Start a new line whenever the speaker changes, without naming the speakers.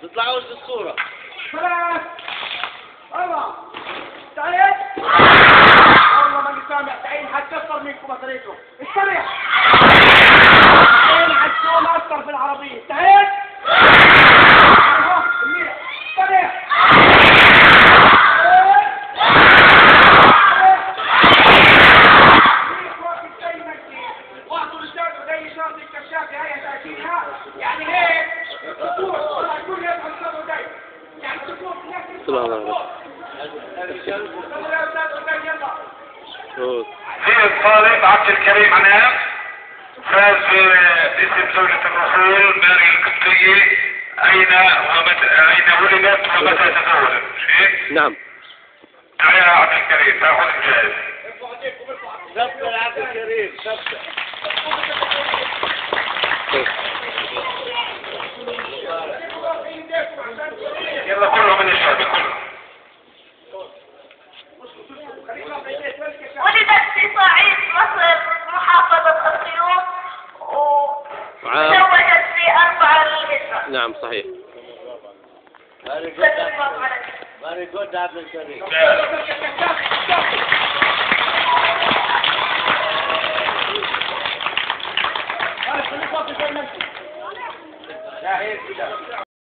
تطلعوا وسط الصورة.
ثلاث أربعة تعال. والله ماني سامع. تعين حتكسر منكم مصاريكم. استريح. تعين حتكون أكثر في العربية. تعال. منيح. استريح. واعطوا للشرطة زي شرط الكشاف هي تأكيدها. يعني هيك الدكتور والله كل يوم هنصبوا داي. يعني الدكتور في نفس
في الطالب عبد الكريم عناب فاز باسم زوجة الرسول ماري القبطية. أين ولدت ومتى تزوجت؟ شيء؟
نعم.
تعال يا عبد الكريم تاخذ الجائزة.
سبت عبد الكريم سبت.
يلا كله من الشعب كله.
ولدت في صعيد مصر محافظة أسيوط وتزوجت في 4 للهجرة.
نعم صحيح.
ماني قد عبد الكريم.